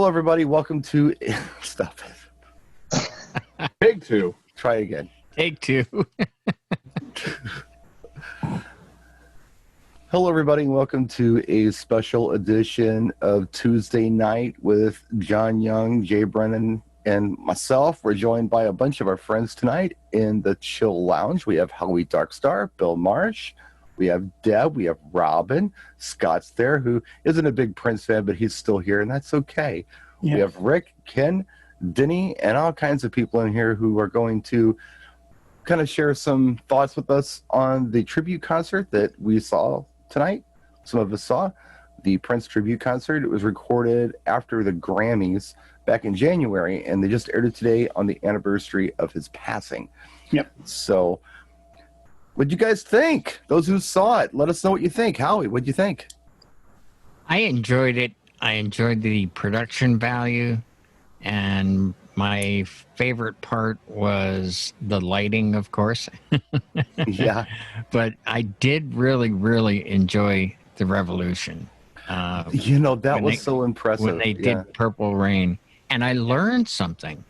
everybody. Welcome to Stop It. Take two. Try again. Take two. Hello, everybody, and welcome to a special edition of Tuesday Night with John Young, Jay Brannan, and myself. We're joined by a bunch of our friends tonight in the Chill Lounge. We have Howie Darkstar, Bill Marsh, we have Deb, we have Robin, Scott's there, who isn't a big Prince fan, but he's still here, and that's okay. Yeah. We have Rick, Ken, Denny, and all kinds of people in here who are going to kind of share some thoughts with us on the tribute concert that we saw tonight. Some of us saw the Prince tribute concert. It was recorded after the Grammys back in January, and they just aired it today on the anniversary of his passing. Yep. So what'd you guys think? Those who saw it, let us know what you think. Howie, what'd you think? I enjoyed it. I enjoyed the production value, and my favorite part was the lighting, of course. Yeah. But I did really enjoy the Revolution. That was so impressive. When they did Purple Rain. And I learned something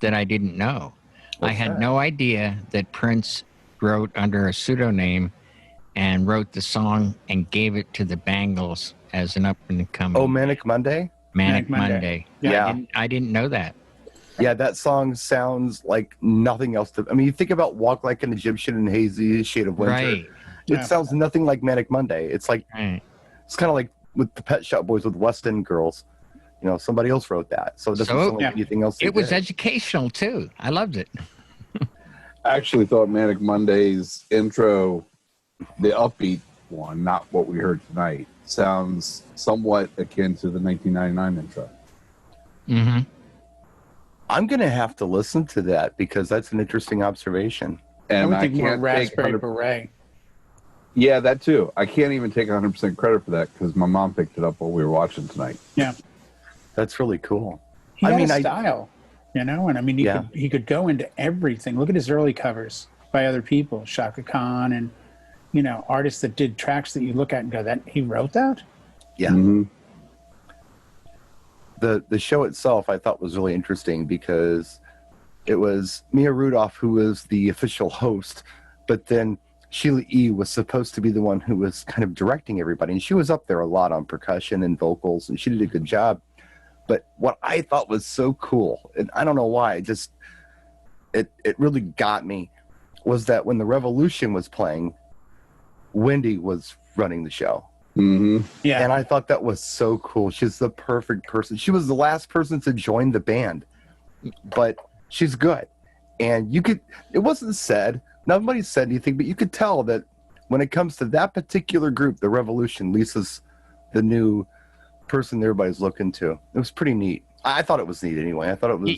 that I didn't know. I had no idea that Prince wrote under a pseudonym and wrote the song and gave it to the Bangles as an up-and-coming. Oh, Manic Monday? Manic Monday. Yeah. I didn't know that. Yeah, that song sounds like nothing else. You think about Walk Like an Egyptian and Hazy Shade of Winter. Right. It sounds nothing like Manic Monday. It's like, It's kind of like with the Pet Shop Boys with West End Girls. You know, somebody else wrote that. So it doesn't sound like anything else. It was educational, too. I loved it. I actually thought Manic Monday's intro, the upbeat one, not what we heard tonight, sounds somewhat akin to the 1999 intro. Mm-hmm. I'm going to have to listen to that because that's an interesting observation. And I would think more Raspberry Beret. Yeah, that too. I can't even take 100% credit for that because my mom picked it up while we were watching tonight. Yeah. That's really cool. He had a style, and I mean, he could go into everything. Look at his early covers by other people, Shaka Khan, and artists that did tracks that you look at and go, "That he wrote that." Yeah. Mm-hmm. The show itself, I thought, was really interesting because it was Mia Rudolph who was the official host, but then Sheila E. was supposed to be the one who was kind of directing everybody, and she was up there a lot on percussion and vocals, and she did a good job. But what I thought was so cool, and I don't know why, it really got me, was that when the Revolution was playing, Wendy was running the show. Mm-hmm. Yeah. And I thought that was so cool. She's the perfect person. She was the last person to join the band, but she's good. And it wasn't said, nobody said anything, but you could tell that when it comes to that particular group, the Revolution, Lisa's the new person everybody's looking to. It was pretty neat. I thought it was neat anyway. I thought it was.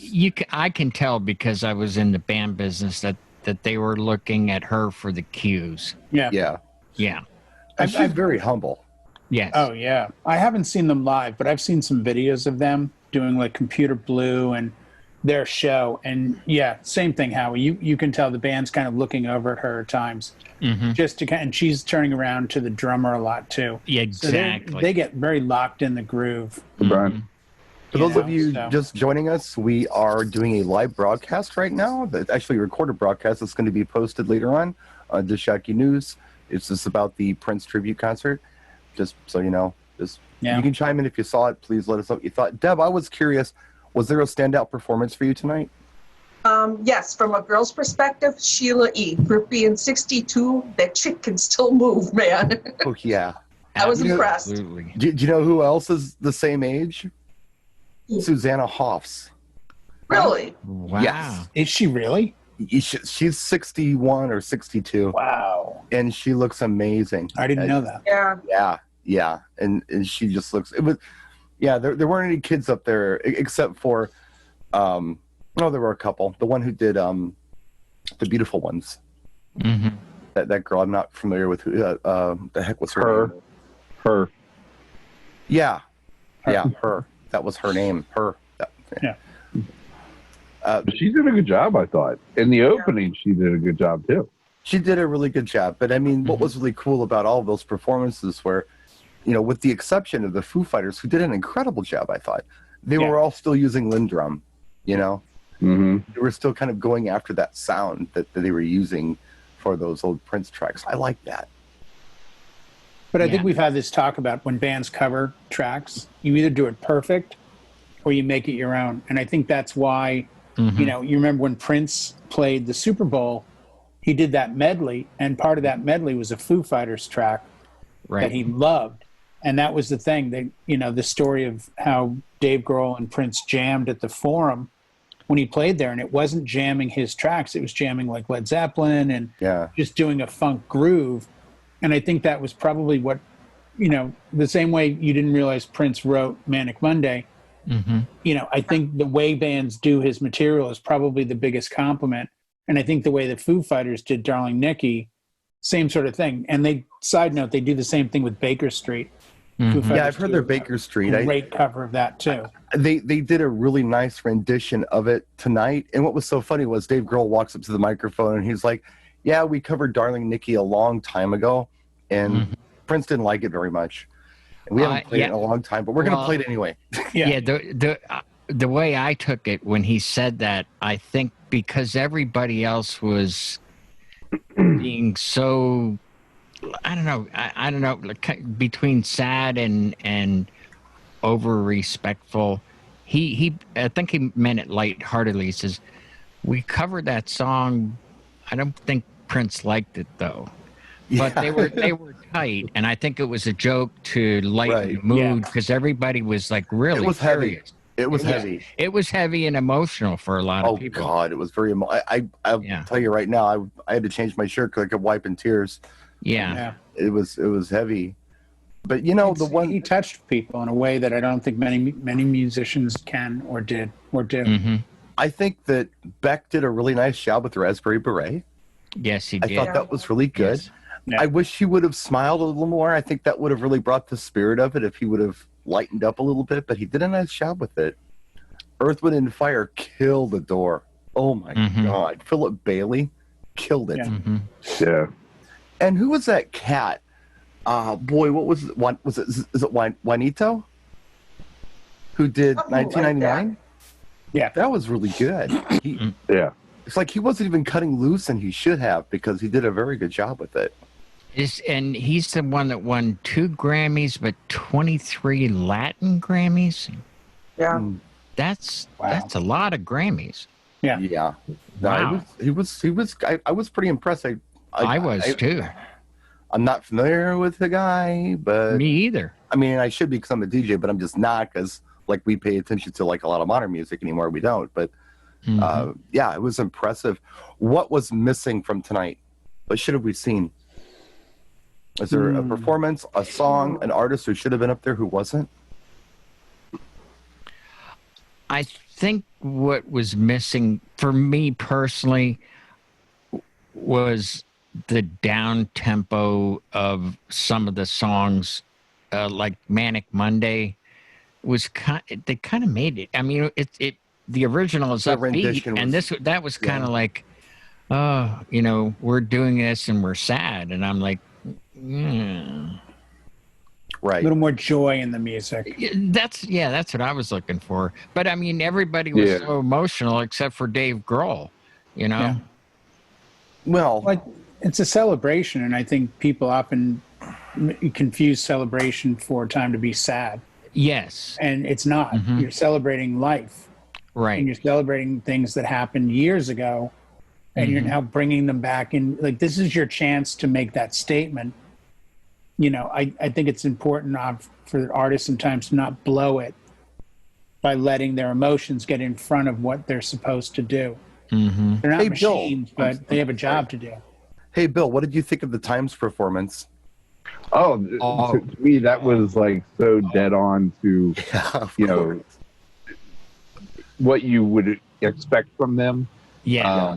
I can tell because I was in the band business that they were looking at her for the cues. Yeah. And she's very humble. Yes. Oh yeah. I haven't seen them live, but I've seen some videos of them doing like Computer Blue and their show. And yeah, same thing, Howie. You can tell the band's kind of looking over at her at times, and she's turning around to the drummer a lot too. Yeah, exactly. So they get very locked in the groove. Brian. For those of you just joining us, we are doing a live broadcast right now. It's actually a recorded broadcast that's going to be posted later on Dishaki News. It's just about the Prince tribute concert. Just so you know, you can chime in if you saw it. Please let us know what you thought. Deb, I was curious. Was there a standout performance for you tonight? Yes, from a girl's perspective, Sheila E. For being 62, that chick can still move, man. Oh, yeah. I was impressed. Absolutely. Do you know who else is the same age? Susanna Hoffs. Really? Wow. Yes. Is she really? She's 61 or 62. Wow. And she looks amazing. I didn't know that. Yeah. And she just looks, there weren't any kids up there except for, there were a couple. The one who did The Beautiful Ones. Mm-hmm. That girl, I'm not familiar with who the heck was her name. Her. Yeah, her. That was her name. Her. Yeah. She did a good job, I thought. In the opening, she did a good job, too. She did a really good job. But, I mean, what was really cool about all of those performances were, with the exception of the Foo Fighters, who did an incredible job, I thought, they were all still using Lindrum, you know? Mm-hmm. They were still kind of going after that sound that they were using for those old Prince tracks. I like that. But I think we've had this talk about when bands cover tracks, you either do it perfect or you make it your own. And I think that's why, you know, you remember when Prince played the Super Bowl, he did that medley, and part of that medley was a Foo Fighters track that he loved. And that was the thing. They, you know, the story of how Dave Grohl and Prince jammed at the Forum when he played there, and it wasn't jamming his tracks. It was jamming like Led Zeppelin and just doing a funk groove. And I think that was probably what, you know, the same way you didn't realize Prince wrote Manic Monday. You know, I think the way bands do his material is probably the biggest compliment. And I think the way the Foo Fighters did Darling Nikki, same sort of thing. And they, side note, they do the same thing with Baker Street. Yeah, I've heard their Baker Street. Great cover of that too. They did a really nice rendition of it tonight. And what was so funny was Dave Grohl walks up to the microphone and he's like, yeah, we covered Darling Nikki a long time ago. And Prince didn't like it very much. And we haven't played it in a long time, but we're going to play it anyway. The way I took it when he said that, I think because everybody else was being so, I don't know, like, between sad and over respectful. I think he meant it lightheartedly. He says, we covered that song. I don't think Prince liked it though. But they were tight, and I think it was a joke to lighten the mood because everybody was like really it was heavy. It was heavy. It was heavy and emotional for a lot of people. Oh God, it was very. I'll tell you right now, I had to change my shirt because I kept wiping tears. Yeah. It was heavy. But you know, he touched people in a way that I don't think many musicians can or do. I think that Beck did a really nice job with Raspberry Beret. Yes, he did. I thought that was really good. Yes. Yeah. I wish he would have smiled a little more. I think that would have really brought the spirit of it if he would have lightened up a little bit, but he did a nice job with it. Earth, Wind, and Fire killed the door. Oh my God. Philip Bailey killed it. Yeah. And who was that cat? Boy, what was it? Is it Juanito? Who did 1999? Like yeah. That was really good. It's like he wasn't even cutting loose, and he should have, because he did a very good job with it. And he's the one that won 2 Grammys, but 23 Latin Grammys. Yeah. That's a lot of Grammys. Yeah. Yeah. Wow. I was pretty impressed. I was too. I'm not familiar with the guy, but me either. I mean, I should be because I'm a DJ, but I'm just not, because like we pay attention to like a lot of modern music anymore. We don't, but yeah, it was impressive. What was missing from tonight? What should have we seen? Was there a performance, a song, an artist who should have been up there who wasn't? I think what was missing for me personally was the down tempo of some of the songs, like Manic Monday was they kind of made it. I mean, the original is upbeat, and that was kind of like, oh, you know, we're doing this and we're sad, and I'm like, right, a little more joy in the music. That's what I was looking for. But I mean, everybody was so emotional except for Dave Grohl, you know. Yeah. Well, it's a celebration, and I think people often confuse celebration for a time to be sad. Yes, and it's not. You're celebrating life, right? And you're celebrating things that happened years ago, and you're now bringing them back in. Like, this is your chance to make that statement. You know, I think it's important for artists sometimes to not blow it by letting their emotions get in front of what they're supposed to do. They're not machines, but they have a job to do. Hey, Bill, what did you think of the Times performance? To me, that was like so dead on to, you know, what you would expect from them. Yeah.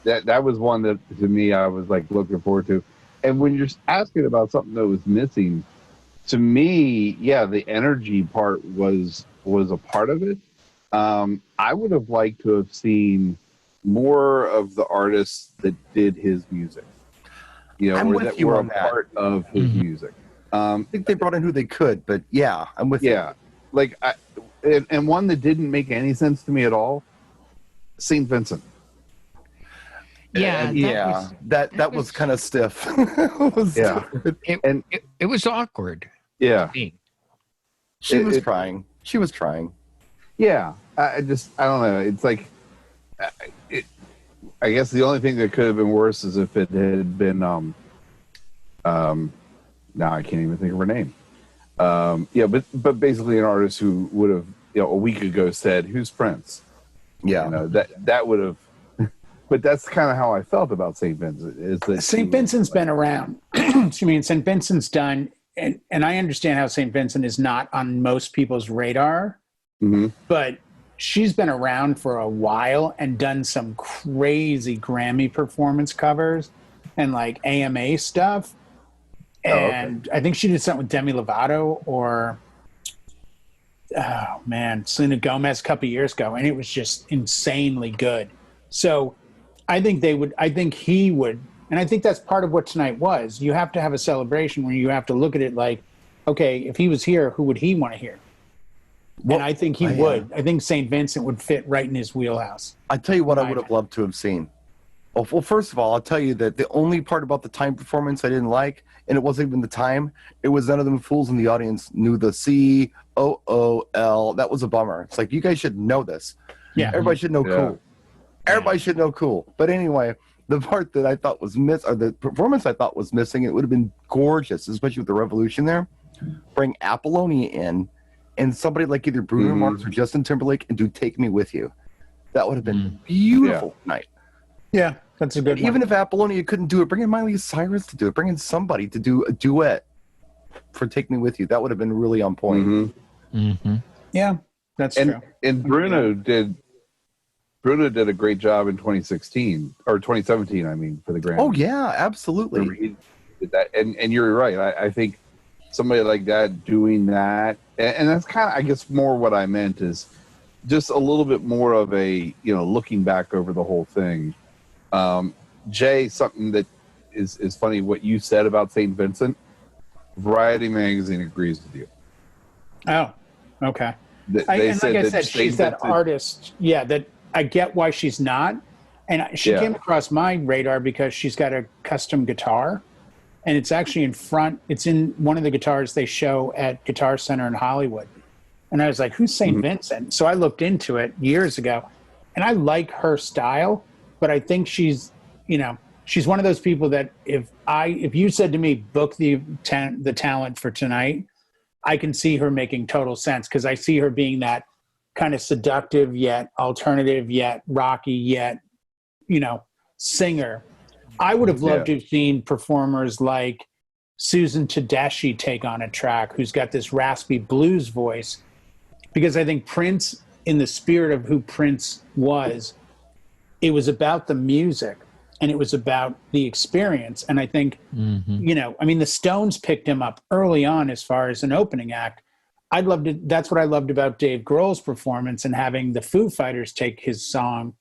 That was one that, to me, I was like looking forward to. And when you're asking about something that was missing, to me, the energy part was a part of it. I would have liked to have seen more of the artists that did his music. You know, that were a part of his music. I think they brought in who they could, but yeah, I'm with you. Yeah, like and one that didn't make any sense to me at all, St. Vincent. Yeah, that was kind of stiff. It was awkward. Yeah. She was trying. She was trying. Yeah. I don't know. It's like, I guess the only thing that could have been worse is if it had been, now I can't even think of her name. But basically an artist who would have, a week ago said, "Who's Prince?" Yeah. That would have, but that's kind of how I felt about St. Vincent. Is that St. Vincent's been around. Excuse me. And St. Vincent's done, and I understand how St. Vincent is not on most people's radar, but she's been around for a while and done some crazy Grammy performance covers and like AMA stuff. And I think she did something with Demi Lovato or, Selena Gomez a couple years ago, and it was just insanely good. So I think he would, and I think that's part of what tonight was. You have to have a celebration where you have to look at it like, okay, if he was here, who would he want to hear? Well, and I think he would. I think St. Vincent would fit right in his wheelhouse. I tell you what I would have loved to have seen. Well, first of all, I'll tell you that the only part about the time performance I didn't like, and it wasn't even the time, it was none of them fools in the audience knew the COOL. That was a bummer. It's like, you guys should know this. Yeah. Everybody should know cool. Everybody should know cool. But anyway, the part that I thought was or the performance I thought was missing, it would have been gorgeous, especially with the Revolution there. Bring Apollonia in, and somebody like either Bruno Mars or Justin Timberlake, and do Take Me With You. That would have been beautiful tonight. Yeah, that's a good one. Even if Apollonia couldn't do it, bring in Miley Cyrus to do it. Bring in somebody to do a duet for Take Me With You. That would have been really on point. Yeah, that's true. And Bruno did a great job in 2016 or 2017. I mean, for the Grammy. Oh yeah, absolutely. He did that, and you're right. I think somebody like that doing that, and that's kind of, I guess, more what I meant is just a little bit more of a, looking back over the whole thing. Jay, something that is funny, what you said about St. Vincent, Variety magazine agrees with you. Oh, okay. Like I said, she's that artist. Yeah, that I get why she's not. And she came across my radar because she's got a custom guitar. And it's actually it's in one of the guitars they show at Guitar Center in Hollywood. And I was like, who's St. Vincent? So I looked into it years ago. And I like her style, but I think she's one of those people that if you said to me, book the talent for tonight, I can see her making total sense, because I see her being that kind of seductive yet alternative yet rocky yet, singer. I would have loved to have seen performers like Susan Tedeschi take on a track, who's got this raspy blues voice, because I think Prince, in the spirit of who Prince was, it was about the music and it was about the experience. And I think, the Stones picked him up early on as far as an opening act. That's what I loved about Dave Grohl's performance, and having the Foo Fighters take his song.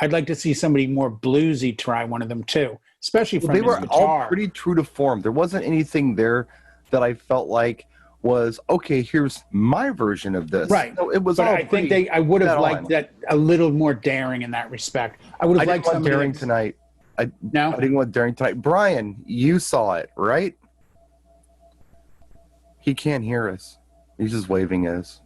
I'd like to see somebody more bluesy try one of them too, especially from his guitar. They were all pretty true to form. There wasn't anything there that I felt like was, okay, here's my version of this. Right. So it was. But I think I would have liked that a little more daring in that respect. I would have liked somebody daring tonight. I didn't want daring tonight. Brian, you saw it, right? He can't hear us. He's just waving at us.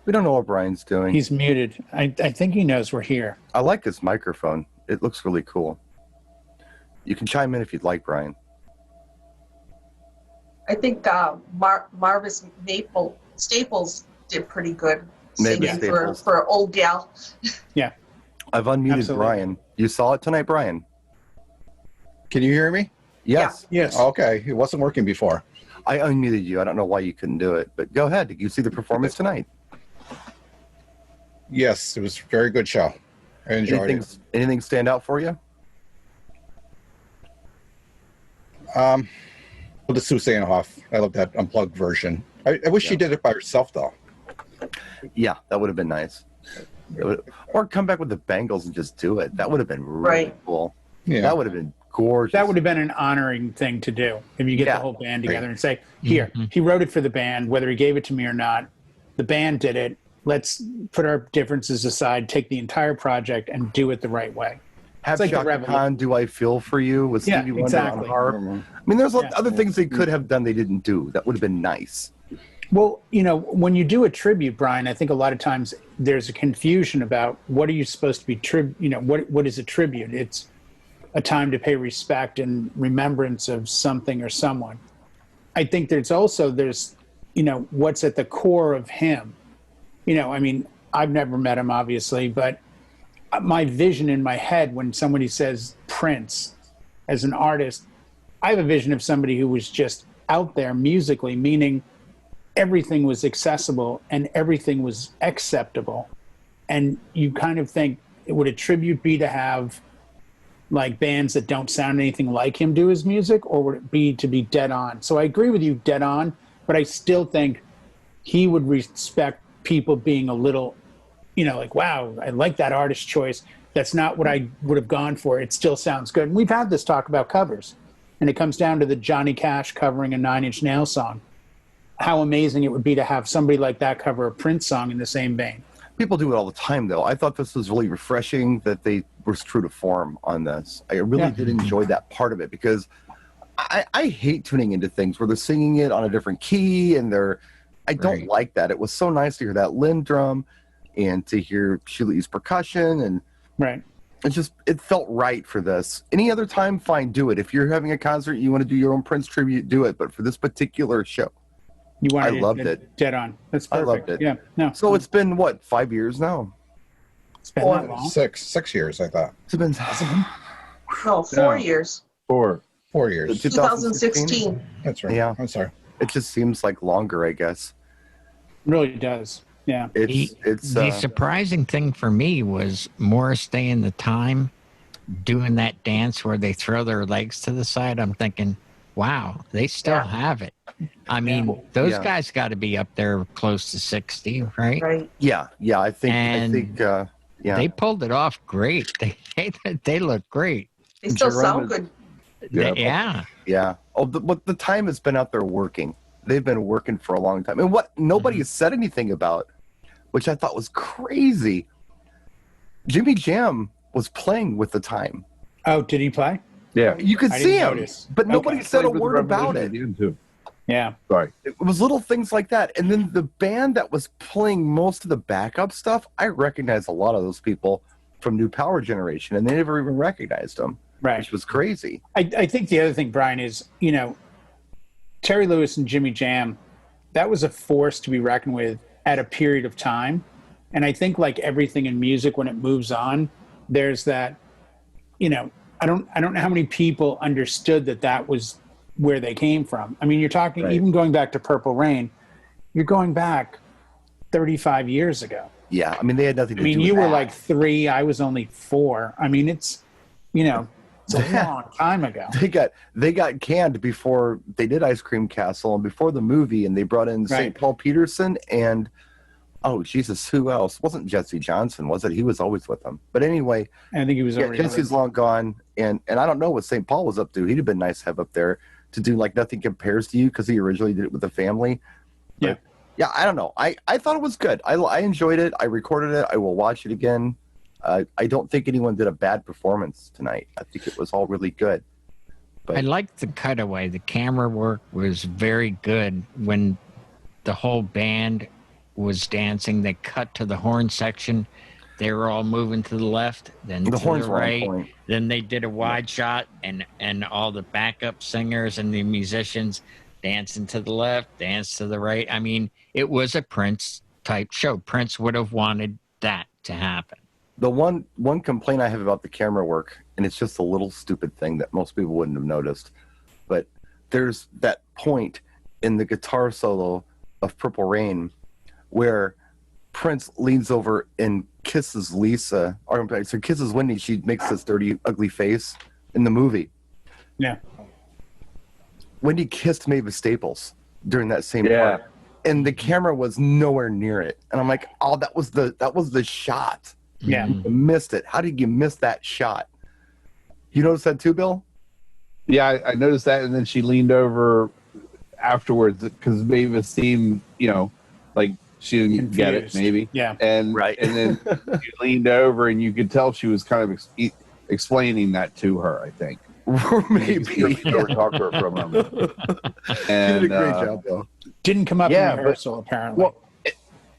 We don't know what Brian's doing. He's muted. I think he knows we're here. I like this microphone. It looks really cool. You can chime in if you'd like, Brian. I think Marvis Staples did pretty good singing for old gal. Yeah. I've unmuted Brian. You saw it tonight, Brian? Can you hear me? Yes. Yeah. Yes. Okay. It wasn't working before. I unmuted you. I don't know why you couldn't do it, but go ahead. Did you see the performance tonight? Yes, it was a very good show. I enjoyed it. Anything stand out for you? Well, the Sue Sanhoff. I love that unplugged version. I wish she did it by herself, though. Yeah, that would have been nice. Or come back with the Bengals and just do it. That would have been really cool. Yeah. That would have been gorgeous. That would have been an honoring thing to do if you get the whole band together and say, here, he wrote it for the band, whether he gave it to me or not. the band did it. Let's put our differences aside, take the entire project, and do it the right way. Have like the Shaka Khan, Do I Feel For You with Yeah, Stevie Wonder exactly. on harp. I mean, there's other things they could have done they didn't do. That would have been nice. Well, when you do a tribute, Brian, I think a lot of times there's a confusion about what are you supposed to be what is a tribute? It's a time to pay respect and remembrance of something or someone. I think there's what's at the core of him. I mean, I've never met him, obviously, but my vision in my head when somebody says Prince as an artist, I have a vision of somebody who was just out there musically, meaning everything was accessible and everything was acceptable. And you kind of think, would a tribute be to have like bands that don't sound anything like him do his music, or would it be to be dead on? So I agree with you, dead on, but I still think he would respect people being a little, like, wow, I like that artist choice. That's not what I would have gone for. It still sounds good. And we've had this talk about covers, and it comes down to the Johnny Cash covering a Nine Inch Nails song. How amazing it would be to have somebody like that cover a Prince song in the same vein. People do it all the time, though. I thought this was really refreshing that they were true to form on this. I really did enjoy that part of it, because I hate tuning into things where they're singing it on a different key and I don't like that. It was so nice to hear that Lynn drum and to hear Sheila E.'s percussion, and it felt right for this. Any other time, fine, do it. If you're having a concert, you want to do your own Prince tribute, do it. But for this particular show, I loved it. Dead on. That's perfect. I loved it. Yeah. No. So it's been what, 5 years now? It's been that long? 6 years, I thought. It's been No, 4 years. 4 years. 2016. That's right. Yeah. I'm sorry. It just seems like longer, I guess. It really does. Yeah. It's the surprising thing for me was Morris Day and the Time doing that dance where they throw their legs to the side. I'm thinking, wow, they still have it. I mean, those guys got to be up there close to 60, right? Right. Yeah. I think they pulled it off great. They look great. They still sound good. Yeah. Oh, but the time has been out there working. They've been working for a long time. And what nobody has said anything about, which I thought was crazy, Jimmy Jam was playing with the Time. Oh, did he play? Yeah. You could see him, notice. but nobody said a word about it. Yeah. Sorry. It was little things like that. And then the band that was playing most of the backup stuff, I recognize a lot of those people from New Power Generation, and they never even recognized them, which was crazy. I think the other thing, Brian, is, Terry Lewis and Jimmy Jam, that was a force to be reckoned with at a period of time. And I think, like everything in music, when it moves on, there's that, I don't know how many people understood that was where they came from. I mean, you're talking, even going back to Purple Rain, you're going back 35 years ago. Yeah, I mean, they had nothing to do with that. You were like 3, I was only 4. I mean, it's a long time ago. They got canned before they did Ice Cream Castle and before the movie, and they brought in St. Paul Peterson and, oh, Jesus, who else? It wasn't Jesse Johnson, was it? He was always with them. But anyway, I think he was already Jesse's long gone, and I don't know what St. Paul was up to. He'd have been nice to have up there to do like Nothing Compares to You, because he originally did it with the family. But, yeah, I don't know. I thought it was good. I enjoyed it. I recorded it. I will watch it again. I don't think anyone did a bad performance tonight. I think it was all really good. But I liked the cutaway. The camera work was very good. When the whole band was dancing, they cut to the horn section. They were all moving to the left, then the to horns the were on right. point. Then they did a wide shot, and all the backup singers and the musicians dancing to the left, dance to the right. I mean, it was a Prince type show. Prince would have wanted that to happen. The one complaint I have about the camera work, and it's just a little stupid thing that most people wouldn't have noticed, but there's that point in the guitar solo of Purple Rain where Prince leans over and kisses Lisa, or so kisses Wendy. She makes this dirty, ugly face in the movie. Yeah. Wendy kissed Mavis Staples during that same part, and the camera was nowhere near it. And I'm like, oh, that was the shot. Yeah. You missed it. How did you miss that shot? You noticed that too, Bill? Yeah, I noticed that, and then she leaned over afterwards because Mavis seemed, like she didn't get it, Confused. maybe. Yeah. And Right. and then she leaned over, and you could tell she was kind of explaining that to her. I think Or maybe. Or talk to her for a moment. She And did a great job, though. Didn't come up Yeah, in but- rehearsal, apparently. Well,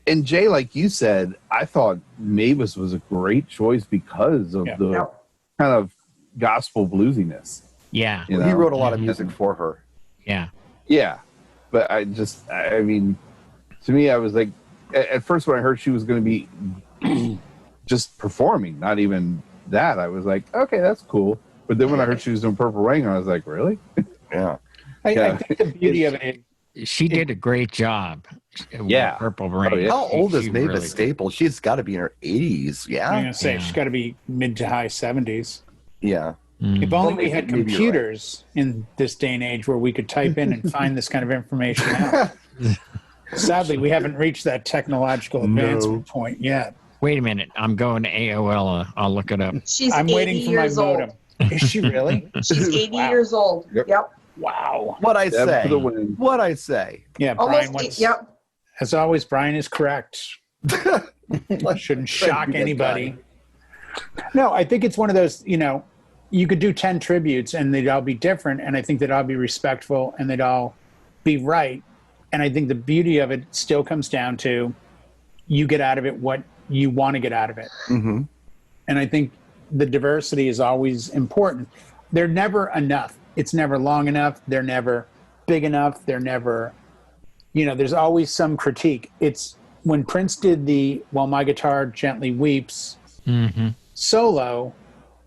and Jay, like you said, I thought Mavis was a great choice because of the Yep. kind of gospel bluesiness. Yeah. You He know? wrote a lot of music for her. Yeah. Yeah, but I mean, to me, I was like, at first when I heard she was going to be just performing, not even that, I was like, okay, that's cool. But then when I heard she was doing Purple Rain, I was like, really? Yeah. I think the beauty of it, She did a great job. with Yeah. Purple Rain. Oh, yeah. How old is She Mavis really did. Staples? She's got to be in her 80s. I'm Yeah. going to say, Yeah. she's got to be mid to high 70s. Yeah. Mm. If only Well, we had maybe you're right. computers in this day and age where we could type in and find this kind of information out. Sadly, we haven't reached that technological advancement point yet. Wait a minute. I'm going to AOL. I'll look it up. She's I'm 80 waiting for my years old. modem. Is she really? She's 80 Wow. years old. Yep. Yep. Wow. What I Deb say? for the win. What I say? Yeah, Brian, Almost. what's, Yep. as always, Brian is correct. Shouldn't shock Thank you, anybody. No, I think it's one of those, you could do 10 tributes and they'd all be different. And I think they'd all be respectful and they'd all be right. And I think the beauty of it still comes down to you get out of it what you want to get out of it. Mm-hmm. And I think the diversity is always important. They're never enough. It's never long enough. They're never big enough. They're never, there's always some critique. It's when Prince did the While My Guitar Gently Weeps Mm-hmm. solo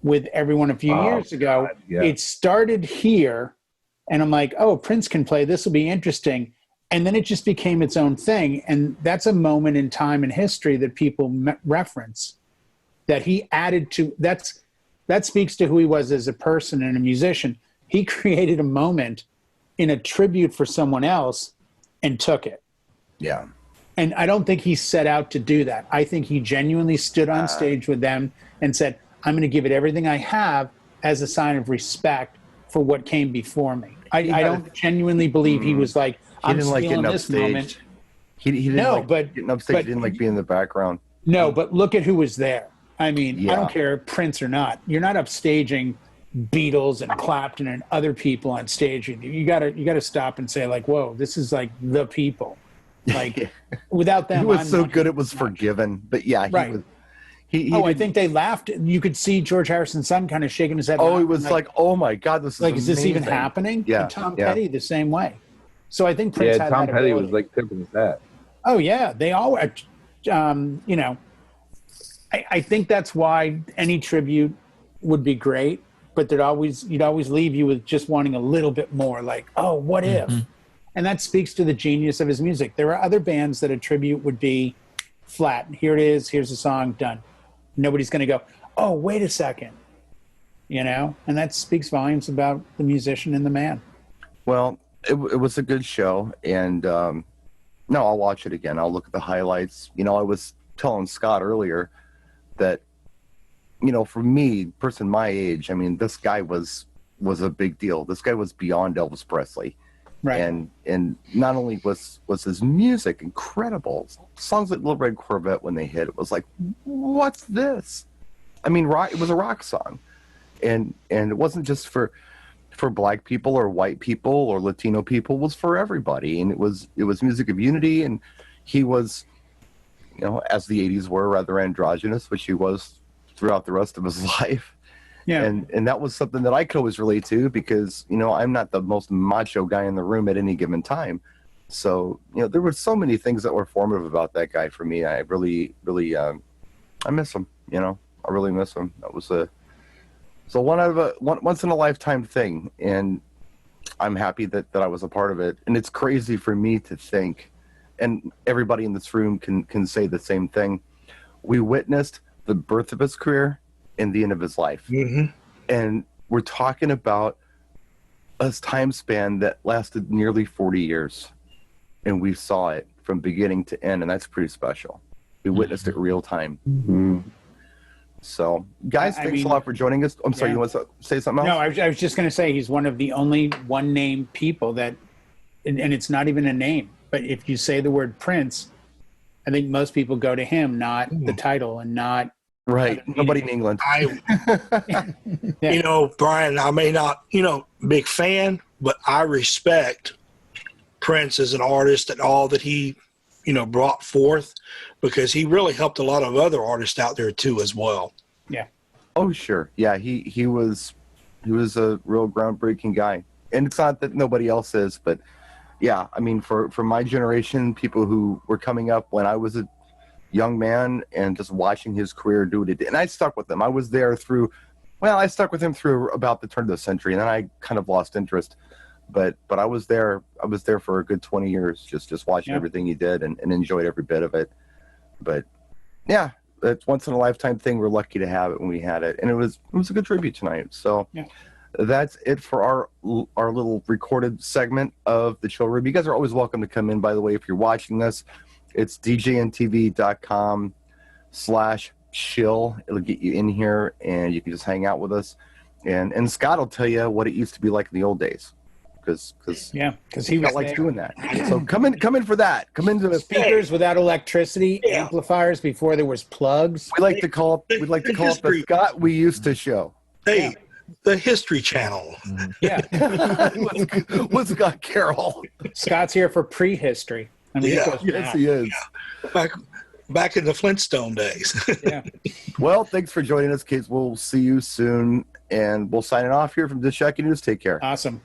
with everyone a few Oh, years ago, God, yeah. it started here. And I'm like, oh, Prince can play. This will be interesting. And then it just became its own thing. And that's a moment in time and history that people reference that he added to. That speaks to who he was as a person and a musician. He created a moment in a tribute for someone else and took it. Yeah. And I don't think he set out to do that. I think he genuinely stood on stage with them and said, I'm going to give it everything I have as a sign of respect for what came before me. I don't genuinely believe he was like, He I'm didn't like stealing getting this upstage. moment. He didn't No, like but- getting upstage. but- He didn't like being in the background. No, but look at who was there. I mean, I Yeah. don't care Prince or not. You're not upstaging Beatles and Clapton and other people on stage. You gotta stop and say like, whoa, this is like the people. Like without them, He was I'm so not good it was forgiven. But yeah, he Right. was. He I didn't- think they laughed. You could see George Harrison's son kind of shaking his head. Oh, he laughing, was like, oh my God, this is is this even amazing. happening? Yeah, And Tom yeah. Petty the same way. So I think Prince Yeah, had Tom that Petty ability. was like tipping his hat. Oh yeah, they all. I think that's why any tribute would be great, but you'd always leave you with just wanting a little bit more. Like, oh, what if? And that speaks to the genius of his music. There are other bands that a tribute would be flat. Here it is. Here's the song. Done. Nobody's going to go, oh, wait a second. And that speaks volumes about the musician and the man. Well, it was a good show, and no, I'll watch it again. I'll look at the highlights. I was telling Scott earlier that, for me, person my age, I mean, this guy was a big deal. This guy was beyond Elvis Presley. Right. And not only was his music incredible, songs like Little Red Corvette, when they hit, it was like, what's this? I mean, it was a rock song, and it wasn't just for Black people or white people or Latino people. It was for everybody, and it was music of unity. And he was, as the '80s were, rather androgynous, which he was throughout the rest of his life. Yeah. And that was something that I could always relate to because, I'm not the most macho guy in the room at any given time. So, there were so many things that were formative about that guy for me. I really, really, I miss him, I really miss him. That was a once in a lifetime thing. And I'm happy that I was a part of it. And it's crazy for me to think, and everybody in this room can say the same thing. We witnessed the birth of his career and the end of his life. Mm-hmm. And we're talking about a time span that lasted nearly 40 years. And we saw it from beginning to end, and that's pretty special. We witnessed it real time. Mm-hmm. So, guys, I thanks mean, a lot for joining us. I'm sorry, yeah. you want to say something else? No, I was just going to say he's one of the only one-name people that, and it's not even a name, but if you say the word Prince, I think most people go to him, not the title, and not Right. Nobody in England. Yeah. Brian, I may not, big fan, but I respect Prince as an artist and all that he, brought forth, because he really helped a lot of other artists out there too as well. Yeah. Oh, sure. Yeah, he was a real groundbreaking guy. And it's not that nobody else is, but yeah, I mean, for my generation, people who were coming up when I was a young man and just watching his career do what it did. And I stuck with him. I stuck with him through about the turn of the century, and then I kind of lost interest. But I was there for a good 20 years, just watching everything he did and enjoyed every bit of it. But yeah, it's once in a lifetime thing. We're lucky to have it when we had it. And it was a good tribute tonight. So that's it for our little recorded segment of the Chill Room. You guys are always welcome to come in, by the way, if you're watching this. It's DJNTV.com/chill. It'll get you in here and you can just hang out with us. And Scott will tell you what it used to be like in the old days. Because he was likes doing that. So come in for that. Come into the speakers without electricity, amplifiers before there was plugs. We like to call it the Scott we used to show. Hey, the History Channel. Yeah. with Scott Carroll. Scott's here for prehistory. I mean, yes, he is. Yeah. Back in the Flintstone days. Yeah. Well, thanks for joining us, kids. We'll see you soon, and we'll sign it off here from Dish News. Take care. Awesome.